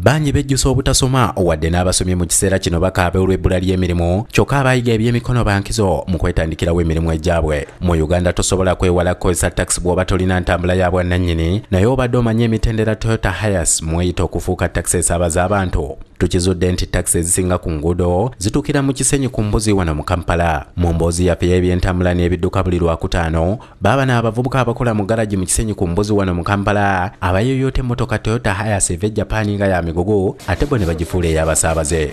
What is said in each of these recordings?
bangi bejjusa obutasoma wadde n'abasomye mu kiseera kino bakaaba olw'ebbula ly'emirimu kyokka abayiga eby'emikono bankizo mu kwetandikirawo emirimu egyabwe. Mu Uganda tosobola kwewala kukozesa taxi bw'oba tolina ntambula ya bwannannyini naye obadde omanye emitendera Toyota Hiace mweyita okufuuka taxi esaabaza abantu. Tukizudde nti taxi ezisinga ku nguudo zituukira mu Kisenyi ku Mbuzi wano mu Kampala. Mu mboozi yaffe y'ebyentambula n'ebidduka buli Lwakutaano baaba n'abavubuka abakola mu garaji mu Kisenyi ku Mbuzi wano mu Kampala abayoyota emmotoka Toyota Hiace eva e Japan nga ya migugu ate bo ne bagifuula ey'abasaabaze.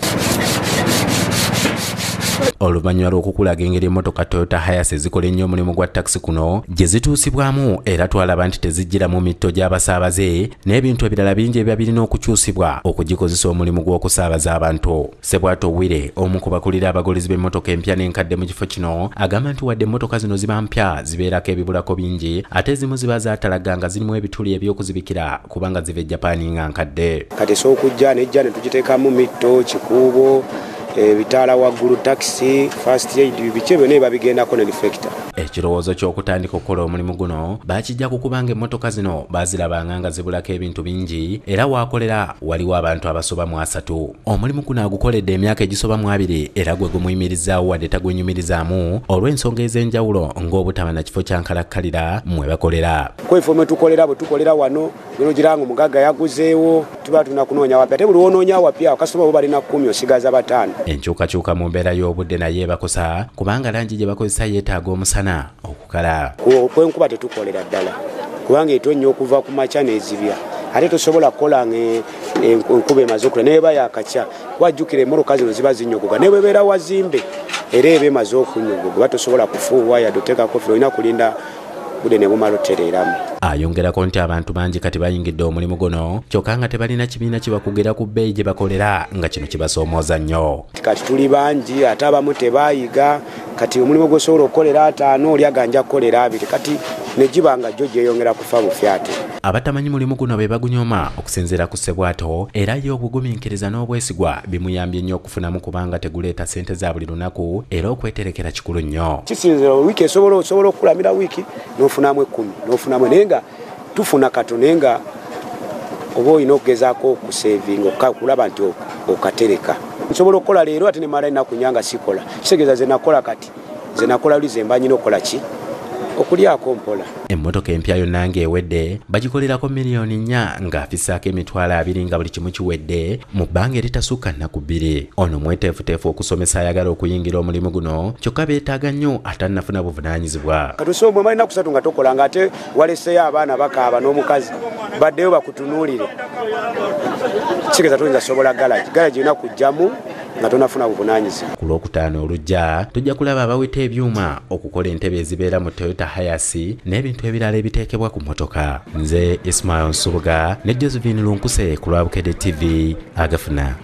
Oluvannyuma lw'okukulaga engeri emmotoka Toyota Hiace zikola ennyo omulimu gwa taxi kuno gye zituusibwamu era twalaba nti tezijjira mu mitto gy'abasaabaze n'ebintu ebirala bingi ebiba birina okukyusibwa okugikozesa omulimu gw'okusaabaza abantu. Sebwato Wire omu ku bakulira abaguluzi b'emmotoka empya n'enkadde mu kifo kino agamba nti wadde emmotoka zino ziba mpya zibeerako ebibulako bingi ate ezimu ziba zaatalaga nga zirimu ebituli eby'okuzibikira kubanga ziva e Japan nga nkadde. Kati es'okujja nejja ne tugiteekamu mitto kikuubo bitala waggulu taxi first aid bice byonna babigendako ne reflector. Ekirowoozo ky'okutandika okukola omulimu guno bakijja kukubanga emmotoka zino baazirabanga nga zibulako ebintu bingi era waakolera waliwo abantu abasoba mu 3. Omulimu guno agukoledde emyaka egisoba mu 2 era gwe gumuyimirizaawo wadde tagwenyumirizaamu olw'ensonga ez'enjawulo ng'obutaba na kifo kya nkalakkalira mwe bakolera. Kweffe mwe tukolera bwe tukolera wano bino giranga omugagga yaguzeewo tuba tunakunoonya wapya ate buli wonoonya wapya akasoma bo balina 10 osigaza 5. Enkyukakyuka mu mbeera y'obudde naye ebakosa kubanga langi gye bakozesa yeetaaga omusana okukala. Okwenkuba tetukolera ddala kubanga etonnya okuva ku makya n'ezibya ate tosobola kukola enkuba emaze okula neeba yakakya wajjukira emmotoka zino ziba zinyogoga ne bwebeera wazimbe era eba emaze okunyogoga oba tosobola kufuuwa yadde oteekako ffe olina kulinda budde ne bumala otereeramu. Ayongerako nti abantu bangi kati bayingidde omulimu guno kyokka nga tebalina kibiina kibakugera ku bbeeyi gye bakolera nga kino kibasoomooza nnyo. Kati tuli bangi ate abamu tebaayiga kati omulimu gwosobola okukolera 5 oli aganja kukolera 2 kati ne giba nga jjo gyeyongera kufa bufyate. Abatamanyi mulimu guno be bagunyooma okusinziira ku Ssebwato era ye obugumiikiriza n'obwesigwa bimuyambye nnyo okufunamu kubanga teguleeta ssente za buli lunaku era okweterekera kikulu nnyo. Kisinzira wiiki osobola okukulamira wiiki n'ofunamu 10 n'ofunamu nenga tufuna katonenga oba olina okugezaako okusevinga okulaba nti okatereka. Nsobola okukola leero ate ne mala ennaku nnya nga sikola kitegeeza ze nakola kati ze nakola luli ze mba nyina okukola ki okulyako mpola. Emmotoka empya yonna ng'ewedde bagikolerako miliyoni 4 ng'afissaako emitwalo 20 nga buli kimu kiwedde mu bbanga eritasukka nnaku 2. Ono mweteefuteefu okusomesa ayagala okuyingira omulimu guno kyokka beetaaga nnyo atannafuna buvunaanyizibwa. Katusobo bwe malina kusatu nga tokola nga ate waleseyo abaana bakaaba n'omukazi baddeyo bakutunuulire kitegeeza toyinza sobola galaji erina kujjamu nga tonafuna buvunaanyizibwa. Ku Lwokutaano olujja tujja kulaba abaweta ebyuma okukola entebe ezibeera mu Toyota Hiace n'ebintu ebirala ebiteekebwa ku mmotoka. Nze Ismail Nsubuga ne Josephine Lunkuse ku Lwabukedde TV Agafuna.